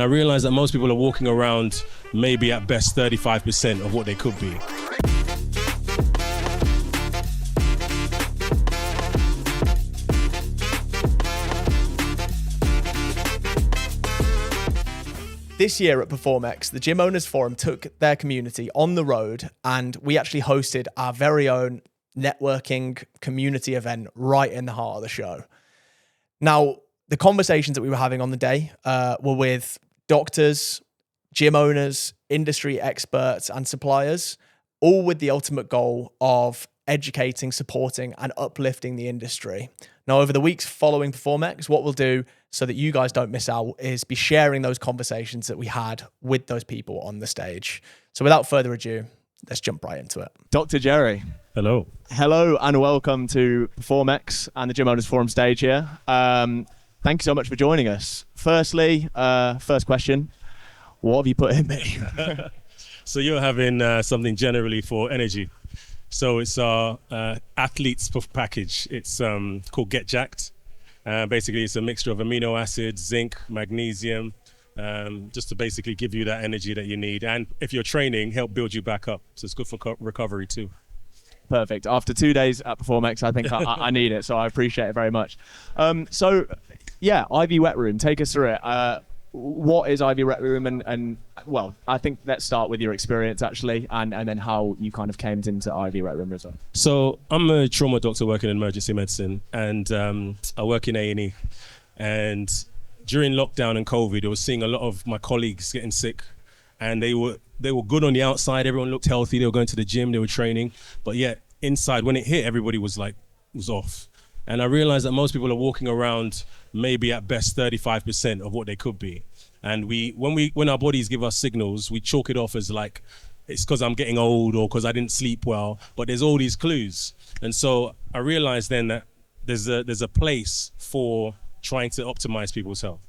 I realize that most people are walking around maybe at best 35% of what they could be. This year at PerformX, the Gym Owners Forum took their community on the road, and we actually hosted our very own networking community event right in the heart of the show. Now, the conversations that we were having on the day were with doctors, gym owners, industry experts, and suppliers, all with the ultimate goal of educating, supporting, and uplifting the industry. Now, over the weeks following PerformX, what we'll do so that you guys don't miss out is be sharing those conversations that we had with those people on the stage. So without further ado, let's jump right into it. Dr. Jerry. Hello. Hello and welcome to PerformX and the Gym Owners Forum stage here. Thank you so much for joining us. Firstly, first question, what have you put in me? So you're having something generally for energy. So it's our athletes package. It's called Get Jacked. Basically, it's a mixture of amino acids, zinc, magnesium, just to basically give you that energy that you need. And if you're training, help build you back up. So it's good for recovery too. Perfect. After 2 days at PerformX, I think I need it, so I appreciate it very much. So, yeah, IV Wetroom, take us through it. What is IV Wetroom? And well, I think let's start with your experience actually, and then how you kind of came into IV Wetroom as well. So I'm a trauma doctor working in emergency medicine, and I work in A&E. And during lockdown and COVID, I was seeing a lot of my colleagues getting sick, and they were good on the outside. Everyone looked healthy. They were going to the gym. They were training, but yet inside, when it hit, everybody was off. And I realized that most people are walking around maybe at best 35% of what they could be. And when our bodies give us signals, we chalk it off as like, it's because I'm getting old or because I didn't sleep well, but there's all these clues. And so I realized then that there's a place for trying to optimize people's health.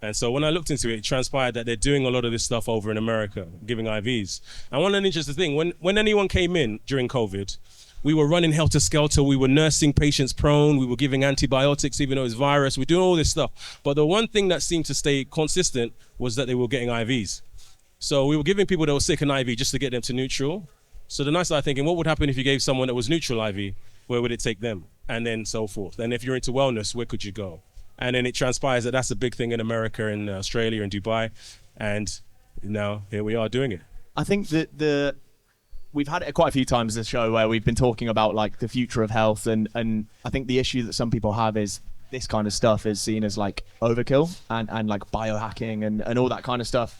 And so when I looked into it, it transpired that they're doing a lot of this stuff over in America, giving IVs. And one interesting thing, when anyone came in during COVID, we were running helter-skelter, we were nursing patients prone, we were giving antibiotics even though it's virus, we're doing all this stuff. But the one thing that seemed to stay consistent was that they were getting IVs. So we were giving people that were sick an IV just to get them to neutral. So then I started thinking, what would happen if you gave someone that was neutral IV? Where would it take them? And then so forth. And if you're into wellness, where could you go? And then it transpires that that's a big thing in America and Australia and Dubai. And now here we are doing it. I think that we've had it quite a few times this show where we've been talking about like the future of health, and I think the issue that some people have is this kind of stuff is seen as like overkill and like biohacking and all that kind of stuff.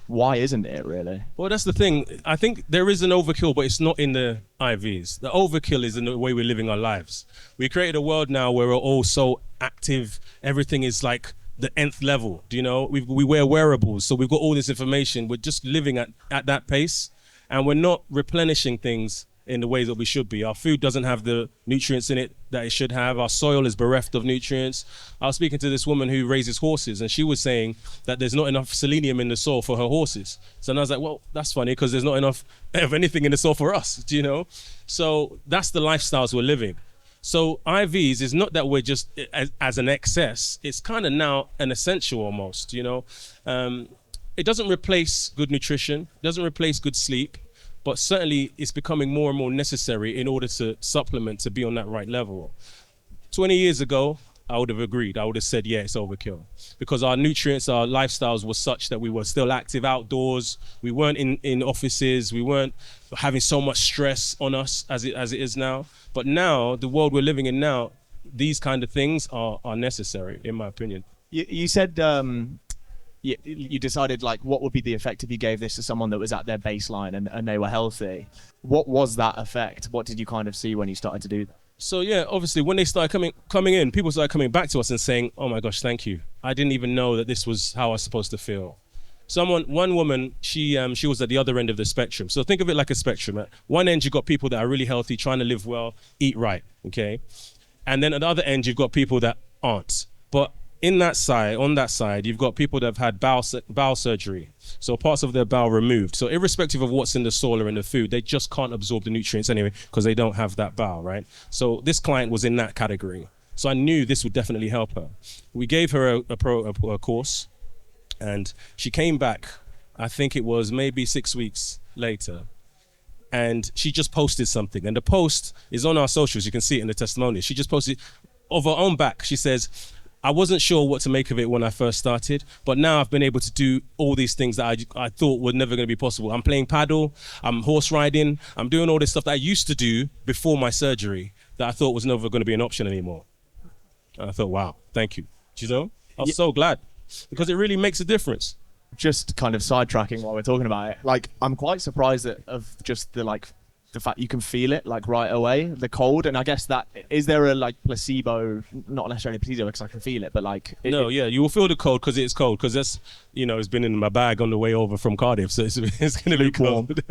Why isn't it really? Well, that's the thing. I think there is an overkill, but it's not in the IVs. The overkill is in the way we're living our lives. We created a world now where we're all so active. Everything is like the nth level. Do you know? We wear wearables, so we've got all this information. We're just living at that pace, and we're not replenishing things in the ways that we should be. Our food doesn't have the nutrients in it that it should have. Our soil is bereft of nutrients. I was speaking to this woman who raises horses, and she was saying that there's not enough selenium in the soil for her horses. So I was like, well, that's funny because there's not enough of anything in the soil for us, do you know? So that's the lifestyles we're living. So IVs is not that we're just as an excess. It's kind of now an essential almost, you know? It doesn't replace good nutrition, it doesn't replace good sleep, but certainly it's becoming more and more necessary in order to supplement, to be on that right level. 20 years ago, I would have agreed. I would have said, yeah, it's overkill. Because our nutrients, our lifestyles were such that we were still active outdoors. We weren't in offices. We weren't having so much stress on us as it is now. But now, the world we're living in now, these kind of things are necessary, in my opinion. You said you decided like what would be the effect if you gave this to someone that was at their baseline and they were healthy. What was that effect? What did you kind of see when you started to do that? So yeah, obviously when they started coming in, people started coming back to us and saying, oh my gosh, thank you. I didn't even know that this was how I was supposed to feel. One woman, she was at the other end of the spectrum. So think of it like a spectrum. At one end, you've got people that are really healthy, trying to live well, eat right, okay? And then at the other end, you've got people that aren't. But on that side, you've got people that have had bowel surgery. So parts of their bowel removed. So irrespective of what's in the soil or in the food, they just can't absorb the nutrients anyway because they don't have that bowel, right? So this client was in that category. So I knew this would definitely help her. We gave her a course. And she came back, I think it was maybe 6 weeks later, and she just posted something. And the post is on our socials. You can see it in the testimony. She just posted of her own back. She says, I wasn't sure what to make of it when I first started, but now I've been able to do all these things that I thought were never going to be possible. I'm playing paddle, I'm horse riding, I'm doing all this stuff that I used to do before my surgery that I thought was never going to be an option anymore. And I thought, wow, thank you. Do you know? I was so glad, because it really makes a difference. Just kind of sidetracking while we're talking about it, like, I'm quite surprised of just the fact you can feel it like right away, the cold. And I guess that, is there a like placebo, not necessarily placebo because I can feel it, but like yeah, you will feel the cold because it's cold, because that's, it's been in my bag on the way over from Cardiff, so it's going to be cold.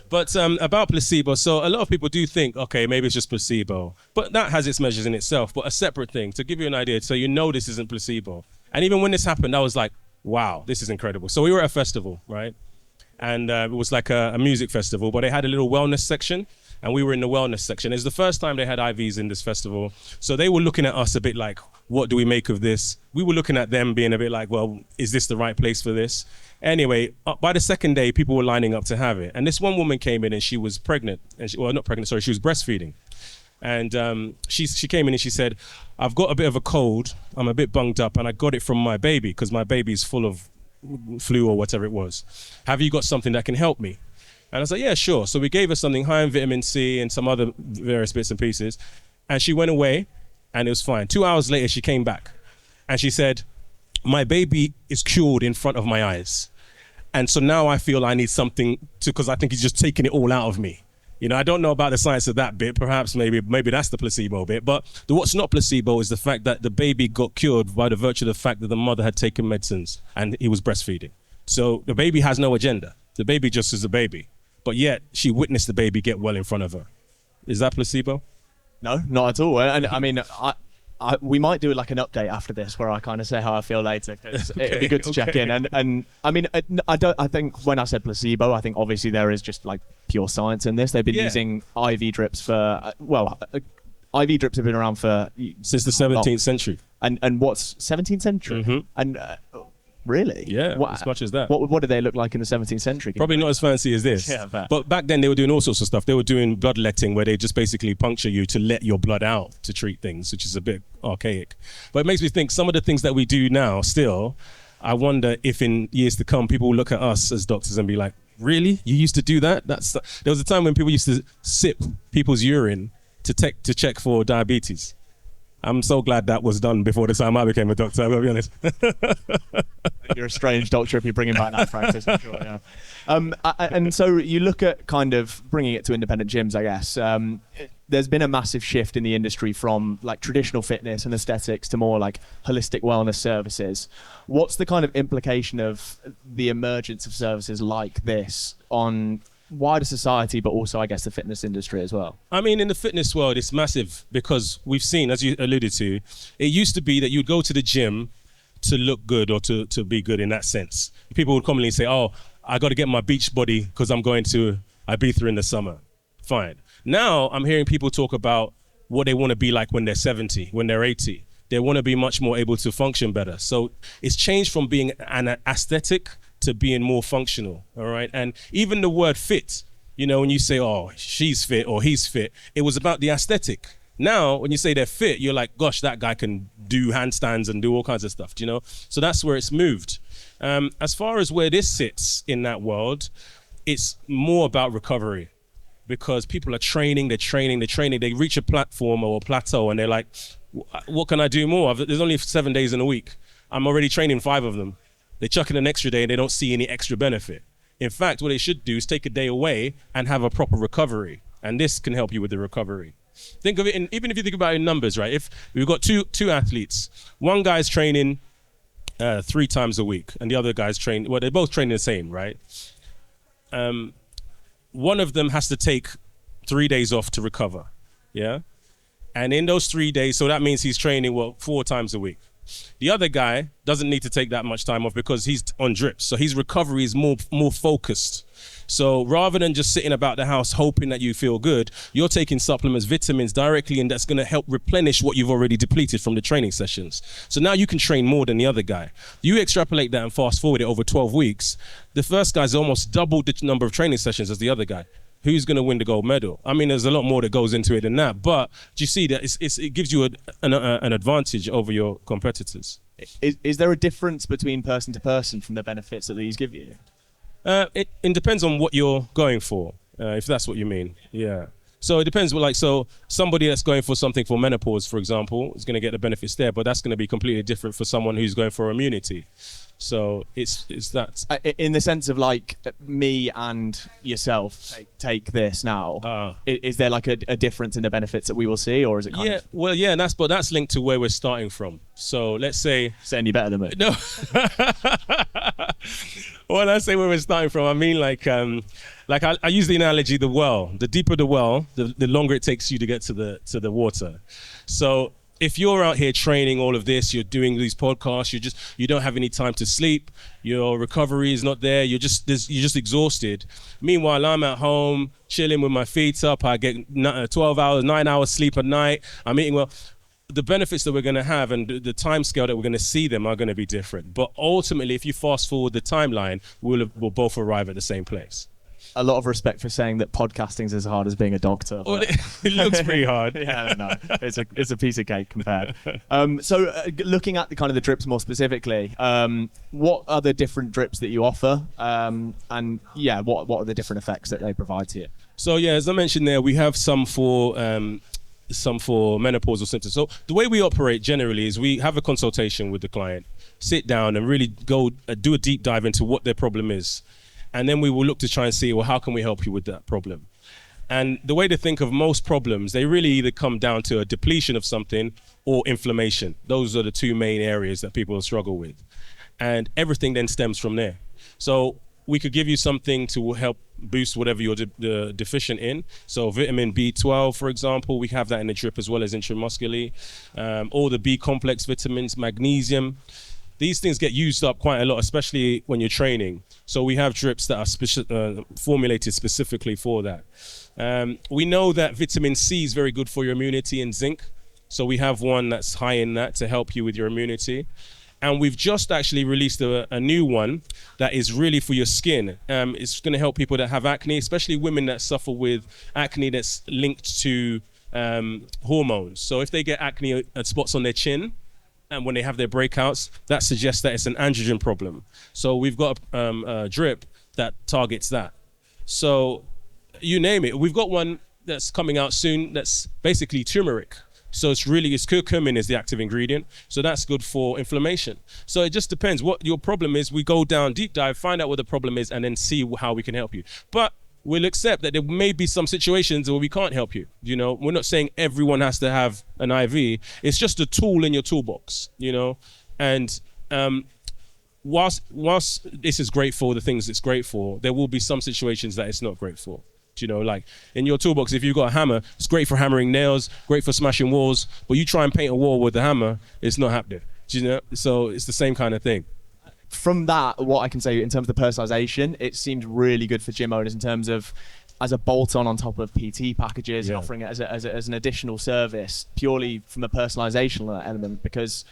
But about placebo, so a lot of people do think, okay, maybe it's just placebo, but that has its measures in itself. But a separate thing, to give you an idea, so this isn't placebo. And even when this happened, I was like, wow, this is incredible. So we were at a festival, right? And it was like a music festival, but they had a little wellness section, and we were in the wellness section. It's the first time they had IVs in this festival. So they were looking at us a bit like, what do we make of this? We were looking at them being a bit like, well, is this the right place for this? Anyway, by the second day, people were lining up to have it. And this one woman came in and she was pregnant. And she was breastfeeding. And she came in and she said, I've got a bit of a cold. I'm a bit bunged up, and I got it from my baby because my baby's full of flu or whatever it was. Have you got something that can help me? And I was like, yeah, sure. So we gave her something high in vitamin C and some other various bits and pieces. And she went away and it was fine. 2 hours later, she came back and she said, my baby is cured in front of my eyes. And so now I feel I need something because I think he's just taking it all out of me. I don't know about the science of that bit. Perhaps maybe that's the placebo bit. But what's not placebo is the fact that the baby got cured by the virtue of the fact that the mother had taken medicines and he was breastfeeding. So the baby has no agenda. The baby just is a baby. But yet she witnessed the baby get well in front of her. Is that placebo? No, not at all. And I mean, we might do like an update after this where I kind of say how I feel later, because it'd be good to check in. And I mean, I think when I said placebo, I think obviously there is just like pure science in this. They've been using IV drips for, IV drips have been around for since the 17th century. And what's 17th century? Mm-hmm. And really? Yeah, as much as that. What did they look like in the 17th century? Probably not as fancy as this. Yeah, fair. But back then they were doing all sorts of stuff. They were doing bloodletting, where they just basically puncture you to let your blood out to treat things, which is a bit archaic. But it makes me think some of the things that we do now still, I wonder if in years to come, people will look at us as doctors and be like, really? You used to do that? There was a time when people used to sip people's urine to check for diabetes. I'm so glad that was done before the time I became a doctor, I've got to be honest. You're a strange doctor if you're bringing back that practice, I'm sure, yeah. And so you look at kind of bringing it to independent gyms, I guess. There's been a massive shift in the industry from like traditional fitness and aesthetics to more like holistic wellness services. What's the kind of implication of the emergence of services like this on wider society, but also, I guess, the fitness industry as well? I mean, in the fitness world, it's massive because we've seen, as you alluded to, it used to be that you'd go to the gym to look good or to be good in that sense. People would commonly say, oh, I got to get my beach body because I'm going to Ibiza in the summer. Fine. Now I'm hearing people talk about what they want to be like when they're 70, when they're 80. They want to be much more able to function better. So it's changed from being an aesthetic to being more functional, all right? And even the word fit, when you say, oh, she's fit or he's fit, it was about the aesthetic. Now, when you say they're fit, you're like, gosh, that guy can do handstands and do all kinds of stuff, So that's where it's moved. As far as where this sits in that world, it's more about recovery, because people are training, they reach a platform or a plateau and they're like, what can I do more? There's only 7 days in a week. I'm already training 5 of them. They chuck in an extra day and they don't see any extra benefit. In fact, what they should do is take a day away and have a proper recovery. And this can help you with the recovery. Think of it, even if you think about it in numbers, right? If we've got two athletes, one guy's training 3 times a week and the other guy's training, they're both training the same, right? One of them has to take 3 days off to recover, yeah? And in those 3 days, so that means he's training, 4 times a week. The other guy doesn't need to take that much time off because he's on drips. So his recovery is more focused. So rather than just sitting about the house hoping that you feel good, you're taking supplements, vitamins directly, and that's going to help replenish what you've already depleted from the training sessions. So now you can train more than the other guy. You extrapolate that and fast forward it over 12 weeks. The first guy's almost doubled the number of training sessions as the other guy. Who's going to win the gold medal? I mean, there's a lot more that goes into it than that, but do you see that it gives you an advantage over your competitors? Is there a difference between person to person from the benefits that these give you? It depends on what you're going for, if that's what you mean. Yeah. So it depends. So somebody that's going for something for menopause, for example, is going to get the benefits there, but that's going to be completely different for someone who's going for immunity. So it's that. In the sense of like me and yourself take this now. Is there like a difference in the benefits that we will see, or is it? And that's linked to where we're starting from. So let's say saying you're better than me. No. When I say where we're starting from, I mean like I use the analogy the well. The deeper the well, the longer it takes you to get to the water. So if you're out here training all of this, you're doing these podcasts, you don't have any time to sleep, your recovery is not there, you're just exhausted. Meanwhile, I'm at home chilling with my feet up. I get 12 hours, 9 hours sleep a night. I'm eating well. The benefits that we're going to have and the time scale that we're going to see them are going to be different. But ultimately, if you fast forward the timeline, we'll both arrive at the same place. A lot of respect for saying that podcasting is as hard as being a doctor. Well, it looks pretty hard. Yeah, no, it's a piece of cake compared. Looking at the drips more specifically, what are the different drips that you offer, and what are the different effects that they provide to you? So as I mentioned there, we have some for menopausal symptoms. So the way we operate generally is we have a consultation with the client, sit down and really go do a deep dive into what their problem is. And then we will look to try and see, well, how can we help you with that problem? And the way to think of most problems, they really either come down to a depletion of something or inflammation. Those are the two main areas that people struggle with. And everything then stems from there. So we could give you something to help boost whatever you're deficient in. So vitamin B12, for example, we have that in the drip as well as intramuscularly. All the B complex vitamins, magnesium. These things get used up quite a lot, especially when you're training. So we have drips that are formulated specifically for that. We know that vitamin C is very good for your immunity and zinc. So we have one that's high in that to help you with your immunity. And we've just actually released a new one that is really for your skin. It's going to help people that have acne, especially women that suffer with acne that's linked to hormones. So if they get acne spots on their chin, and when they have their breakouts, that suggests that it's an androgen problem. So we've got a drip that targets that. So you name it. We've got one that's coming out soon that's basically turmeric. So it's curcumin is the active ingredient. So that's good for inflammation. So it just depends what your problem is. We go down, deep dive, find out what the problem is, and then see how we can help you. But we'll accept that there may be some situations where we can't help you. We're not saying everyone has to have an IV. It's just a tool in your toolbox, And whilst this is great for the things it's great for, there will be some situations that it's not great for. Like in your toolbox, if you've got a hammer, it's great for hammering nails, great for smashing walls, but you try and paint a wall with a hammer, it's not happening. So it's the same kind of thing. From that, what I can say in terms of the personalization, it seems really good for gym owners in terms of as a bolt-on on top of PT packages, and offering it as an additional service, purely from a personalization element, because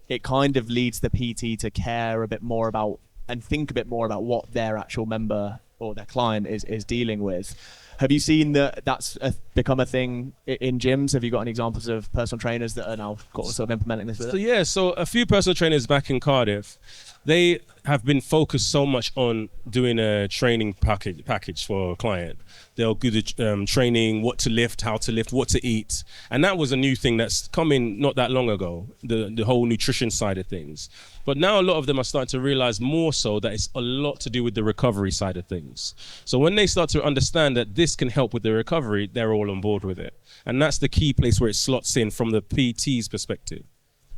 it kind of leads the PT to care a bit more about and think a bit more about what their actual member or their client is dealing with. Have you seen that's become a thing in gyms? Have you got any examples of personal trainers that are now sort of implementing this? So a few personal trainers back in Cardiff, they have been focused so much on doing a training package for a client. They'll do the training, what to lift, how to lift, what to eat. And that was a new thing that's come in not that long ago, the whole nutrition side of things. But now a lot of them are starting to realize more so that it's a lot to do with the recovery side of things. So when they start to understand that this can help with the recovery, they're all on board with it. And that's the key place where it slots in from the PT's perspective.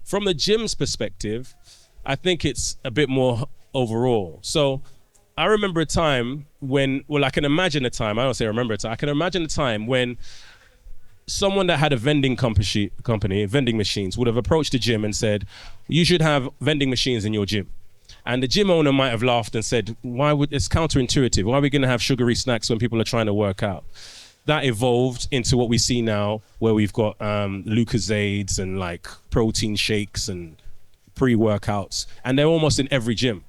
From the gym's perspective, I think it's a bit more overall. So I remember a time when, I can imagine a time, I don't say remember a time, I can imagine a time when someone that had a vending company, vending machines, would have approached the gym and said, you should have vending machines in your gym. And the gym owner might have laughed and said, it's counterintuitive. Why are we going to have sugary snacks when people are trying to work out? That evolved into what we see now, where we've got Lucozades and like protein shakes and pre-workouts, and they're almost in every gym.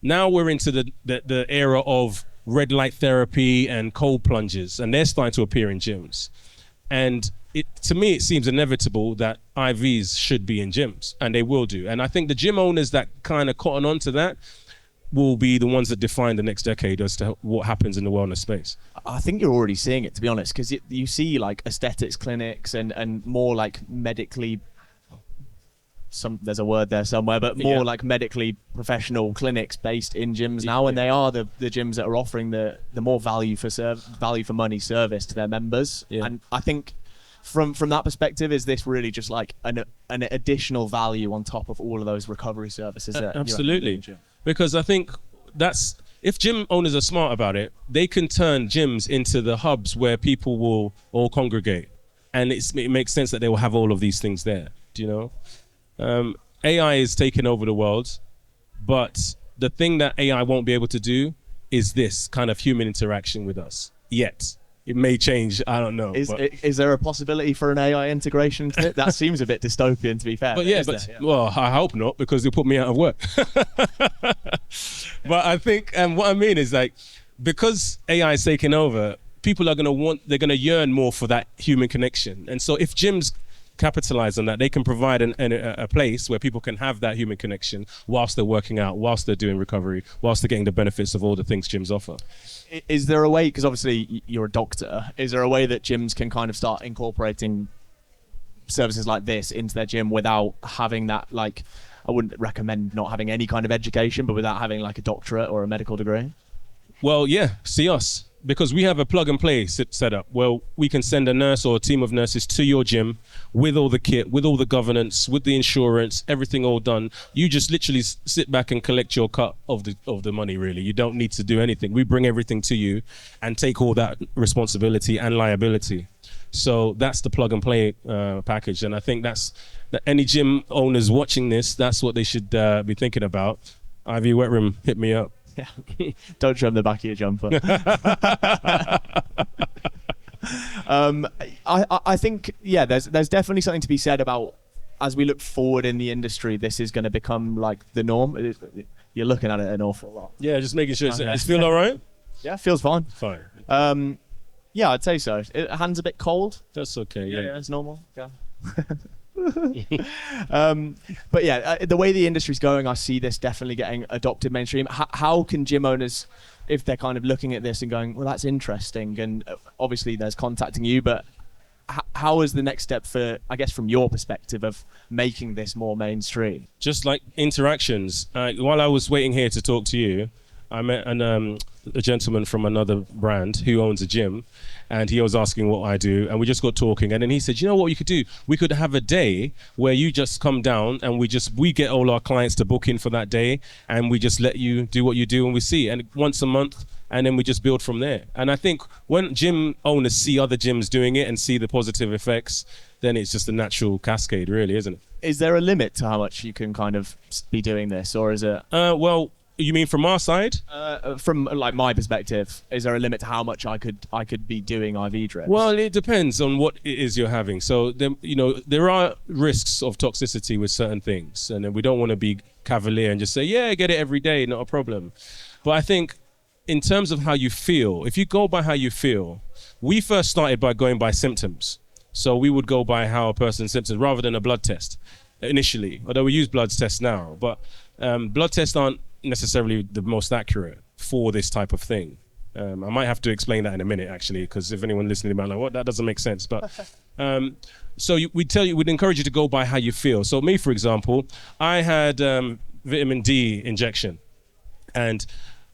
Now we're into the era of red light therapy and cold plunges, and they're starting to appear in gyms. And to me, it seems inevitable that IVs should be in gyms, and they will do. And I think the gym owners that kind of cotton on to that will be the ones that define the next decade as to what happens in the wellness space. I think you're already seeing it, to be honest, because you see like aesthetics clinics and more like medically, there's a word there somewhere, but more like medically professional clinics based in gyms now, and they are the gyms that are offering the more value for money service to their members. And I think from that perspective, is this really just like an additional value on top of all of those recovery services? Absolutely, because I think if gym owners are smart about it, they can turn gyms into the hubs where people will all congregate, and it makes sense that they will have all of these things there. Do you know? AI is taking over the world, but the thing that AI won't be able to do is this kind of human interaction with us yet. It may change, I don't know. Is there a possibility for an AI integration to it? That seems a bit dystopian, to be fair. Well, I hope not, because they'll put me out of work. But I think, and what I mean is like, because AI is taking over, people are they're going to yearn more for that human connection. And so if gyms capitalize on that, they can provide a place where people can have that human connection whilst they're working out, whilst they're doing recovery, whilst they're getting the benefits of all the things gyms offer. Is there a way, because obviously you're a doctor, is there a way that gyms can kind of start incorporating services like this into their gym without having that, like, I wouldn't recommend not having any kind of education, but without having like a doctorate or a medical degree? Well, yeah, see us. Because we have a plug and play set up where we can send a nurse or a team of nurses to your gym with all the kit, with all the governance, with the insurance, everything all done. You just literally sit back and collect your cut of the money, really. You don't need to do anything. We bring everything to you and take all that responsibility and liability. So that's the plug and play package. And I think that any gym owners watching this, that's what they should be thinking about. IV Wetroom, hit me up. Yeah, don't show them the back of your jumper. I think, yeah, there's definitely something to be said about, as we look forward in the industry, this is going to become like the norm. You're looking at it an awful lot. Yeah, just making sure it's feel all right? Yeah, feels fine. Fine. Yeah, I'd say so. Hands a bit cold. That's okay. Yeah, it's normal. Yeah. But yeah, the way the industry's going, I see this definitely getting adopted mainstream. How can gym owners, if they're kind of looking at this and going, well, that's interesting, and obviously there's contacting you, but how is the next step for, I guess, from your perspective of making this more mainstream? Just like interactions. While I was waiting here to talk to you, I met a gentleman from another brand who owns a gym, and he was asking what I do, and we just got talking, and then he said, you know what you could do? We could have a day where you just come down and we get all our clients to book in for that day, and we just let you do what you do, and we see, and once a month, and then we just build from there. And I think when gym owners see other gyms doing it and see the positive effects, then it's just a natural cascade, really, isn't it? Is there a limit to how much you can kind of be doing this, or is it? Well, you mean from our side? From like my perspective, is there a limit to how much I could be doing IV drips? Well, it depends on what it is you're having. So there are risks of toxicity with certain things, and we don't want to be cavalier and just say, yeah, get it every day, not a problem. But I think in terms of how you feel, if you go by how you feel, we first started by going by symptoms. So we would go by how a person's symptoms rather than a blood test initially, although we use blood tests now. But blood tests aren't necessarily the most accurate for this type of thing. I might have to explain that in a minute, actually, because if anyone listening might like, what, that doesn't make sense. But so we'd encourage you to go by how you feel. So me, for example, I had vitamin D injection, and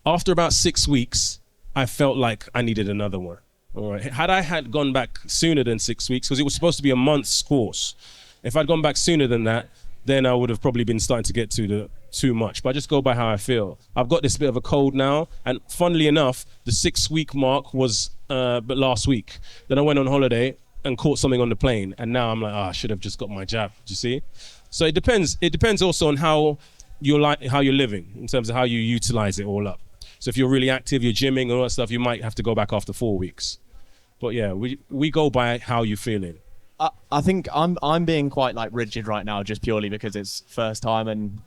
after about 6 weeks, I felt like I needed another one. All right. Had I gone back sooner than 6 weeks, because it was supposed to be a month's course, if I'd gone back sooner than that, then I would have probably been starting to get too much. But I just go by how I feel. I've got this bit of a cold now, and funnily enough, the 6 week mark was but last week. Then I went on holiday, and caught something on the plane, and now I'm like, I should have just got my jab. Do you see? So it depends. It depends also on how you're living in terms of how you utilize it all up. So if you're really active, you're gymming and all that stuff, you might have to go back after 4 weeks. But yeah, we go by how you're feeling. I think I'm being quite like rigid right now, just purely because it's first time and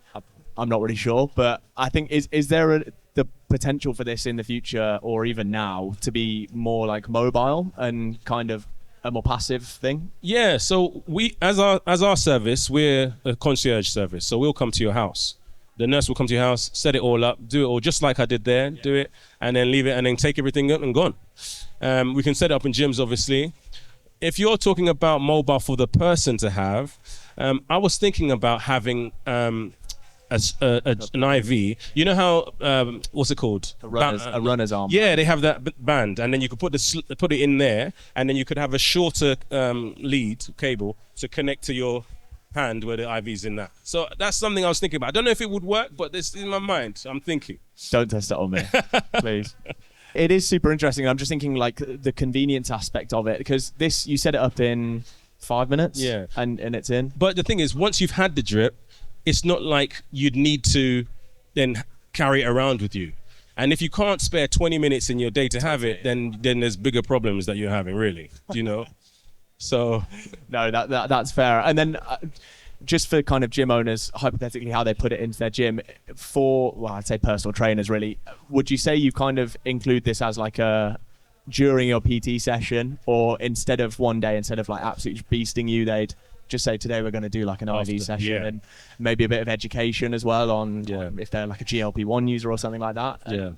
I'm not really sure. But I think is there the potential for this in the future or even now to be more like mobile and kind of a more passive thing? Yeah. So we, as our service, we're a concierge service. So we'll come to your house. The nurse will come to your house, set it all up, do it all just like I did there, do it, and then leave it, and then take everything up and gone. We can set it up in gyms, obviously. If you're talking about mobile for the person to have, I was thinking about having an IV. You know how what's it called? A runner's arm. Yeah, they have that band, and then you could put it in there, and then you could have a shorter lead cable to connect to your hand where the IV's in that. So that's something I was thinking about. I don't know if it would work, but this is in my mind. I'm thinking. Don't test it on me, please. It is super interesting. I'm just thinking like the convenience aspect of it, because this, you set it up in 5 minutes, yeah, and it's in. But the thing is, once you've had the drip, it's not like you'd need to then carry it around with you. And if you can't spare 20 minutes in your day to have it, then there's bigger problems that you're having, really. Do you know? So no, that's fair. And then just for kind of gym owners, hypothetically, how they put it into their gym for, well, I'd say personal trainers, really. Would you say you kind of include this as like during your PT session, or instead of one day, instead of like absolutely beasting you, they'd just say, today we're going to do like an IV session, and maybe a bit of education as well on if they're like a GLP-1 user or something like that.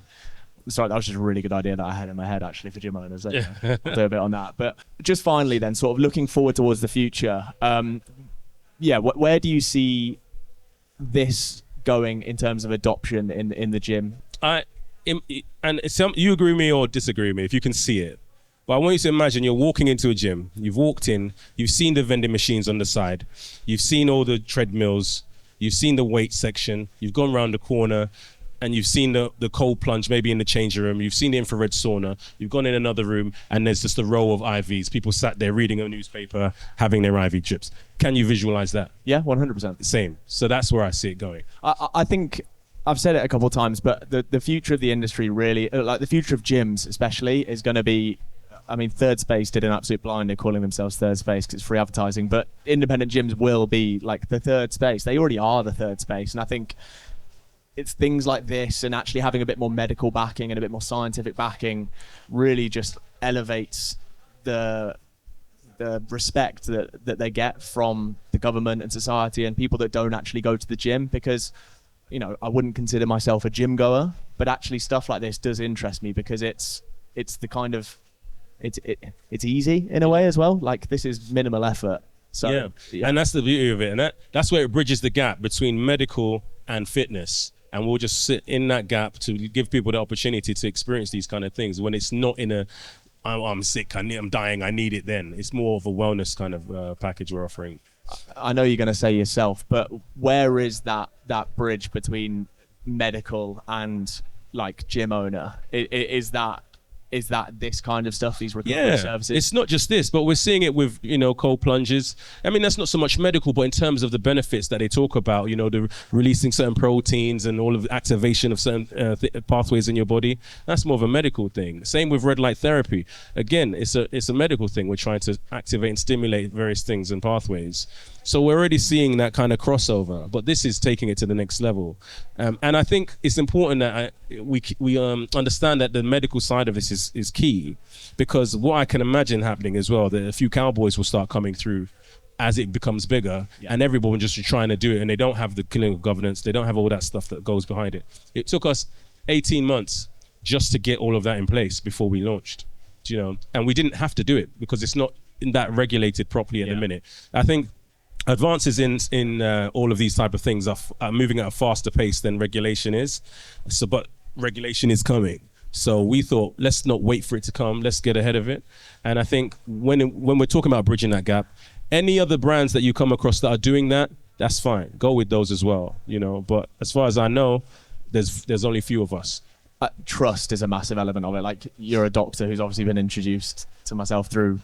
Sorry, that was just a really good idea that I had in my head, actually, for gym owners. I'll do a bit on that. But just finally then, sort of looking forward towards the future, where do you see this going in terms of adoption in the gym? You agree with me or disagree with me, if you can see it. But I want you to imagine you're walking into a gym, you've walked in, you've seen the vending machines on the side, you've seen all the treadmills, you've seen the weight section, you've gone around the corner, and you've seen the cold plunge maybe in the changing room, you've seen the infrared sauna, you've gone in another room, and there's just a row of IVs. People sat there reading a newspaper, having their IV drips. Can you visualize that? Yeah, 100%. Same. So that's where I see it going. I think I've said it a couple of times, but the future of the industry really, like the future of gyms especially, is going to be, I mean, Third Space did an absolute blinder calling themselves Third Space because it's free advertising, but independent gyms will be like the Third Space. They already are the Third Space. And I think it's things like this and actually having a bit more medical backing and a bit more scientific backing really just elevates the respect that they get from the government and society and people that don't actually go to the gym, because, you know, I wouldn't consider myself a gym goer, but actually stuff like this does interest me because it's the kind of, it's easy in a way as well. Like, this is minimal effort. So yeah. And that's the beauty of it. And that's where it bridges the gap between medical and fitness. And we'll just sit in that gap to give people the opportunity to experience these kind of things when it's not in a, I'm sick, I'm dying, I need it then. It's more of a wellness kind of package we're offering. I know you're going to say yourself, but where is that bridge between medical and like gym owner? Is that this kind of stuff, these recovery services? It's not just this, but we're seeing it with, you know, cold plunges. I mean, that's not so much medical, but in terms of the benefits that they talk about, you know, the releasing certain proteins and all of the activation of certain pathways in your body, that's more of a medical thing. Same with red light therapy. Again, it's a medical thing. We're trying to activate and stimulate various things and pathways. So we're already seeing that kind of crossover, but this is taking it to the next level. And I think it's important that we understand that the medical side of this is key, because what I can imagine happening as well, that a few cowboys will start coming through as it becomes bigger, and everyone just trying to do it, and they don't have the clinical governance, they don't have all that stuff that goes behind it. It took us 18 months just to get all of that in place before we launched, you know, and we didn't have to do it because it's not that regulated properly at the minute. I think advances in all of these type of things are moving at a faster pace than regulation is. So, but regulation is coming. So we thought, let's not wait for it to come. Let's get ahead of it. And I think when we're talking about bridging that gap, any other brands that you come across that are doing that, that's fine. Go with those as well, you know. But as far as I know, there's only a few of us. Trust is a massive element of it. Like, you're a doctor who's obviously been introduced to myself through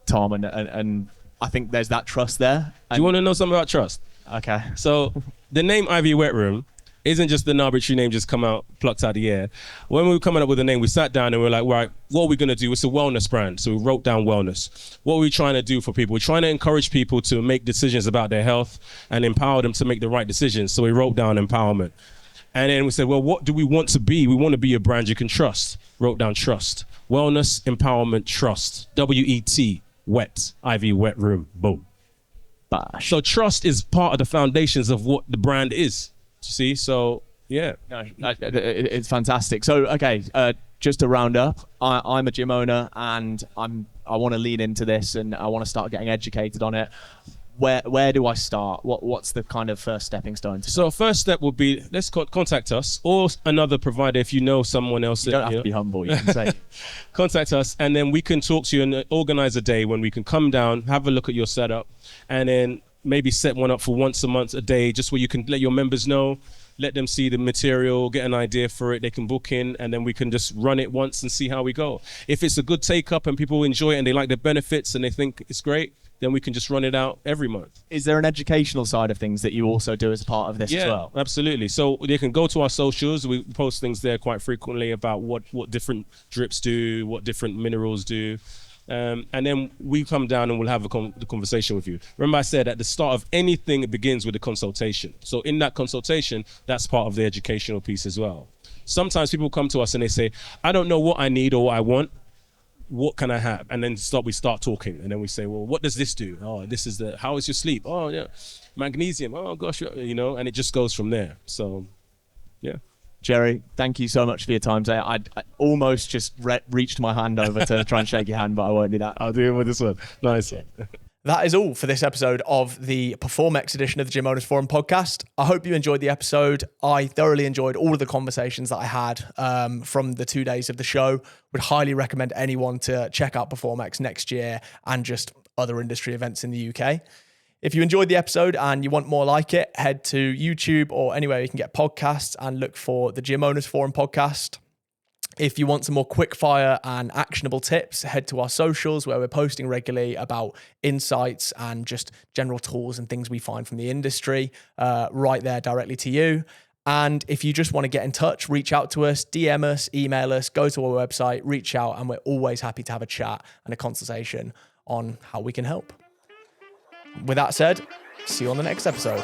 Tom, and I think there's that trust there. Do you want to know something about trust? Okay. So the name IV Wetroom isn't just an arbitrary name just plucked out of the air. When we were coming up with a name, we sat down and we were like, right, what are we going to do? It's a wellness brand. So we wrote down wellness. What are we trying to do for people? We're trying to encourage people to make decisions about their health and empower them to make the right decisions. So we wrote down empowerment. And then we said, well, what do we want to be? We want to be a brand you can trust. Wrote down trust. Wellness, empowerment, trust. W-E-T, wet, IV Wetroom, boom. Bash. So trust is part of the foundations of what the brand is. You see? So, yeah. No, it's fantastic. So, okay, just to round up, I'm a gym owner and I want to lean into this and I want to start getting educated on it. Where do I start? What's the kind of first stepping stone? So first step would be, let's contact us or another provider if you know someone else. You don't have to be humble, you can say. Contact us and then we can talk to you and organize a day when we can come down, have a look at your setup, and then maybe set one up for once a month, a day, just where you can let your members know, let them see the material, get an idea for it, they can book in, and then we can just run it once and see how we go. If it's a good take up and people enjoy it and they like the benefits and they think it's great, then we can just run it out every month. Is there an educational side of things that you also do as a part of this as well? Yeah, absolutely. So they can go to our socials. We post things there quite frequently about what different drips do, what different minerals do. And then we come down and we'll have the conversation with you. Remember I said at the start of anything, it begins with a consultation. So in that consultation, that's part of the educational piece as well. Sometimes people come to us and they say, I don't know what I need or what I want. What can I have? And then we start talking. And then we say, well, what does this do? Oh, this is how is your sleep? Oh, yeah, magnesium. Oh, gosh, and it just goes from there. So, yeah. Jerry, thank you so much for your time today. I almost just reached my hand over to try and shake your hand, but I won't do that. I'll do it with this one. Nice. That is all for this episode of the PerformX edition of the Gym Owners Forum podcast. I hope you enjoyed the episode. I thoroughly enjoyed all of the conversations that I had from the 2 days of the show. Would highly recommend anyone to check out PerformX next year and just other industry events in the UK. If you enjoyed the episode and you want more like it, head to YouTube or anywhere you can get podcasts and look for the Gym Owners Forum podcast. If you want some more quick fire and actionable tips, head to our socials where we're posting regularly about insights and just general tools and things we find from the industry right there directly to you. And if you just want to get in touch, reach out to us, DM us, email us, go to our website, reach out, and we're always happy to have a chat and a consultation on how we can help. With that said, see you on the next episode.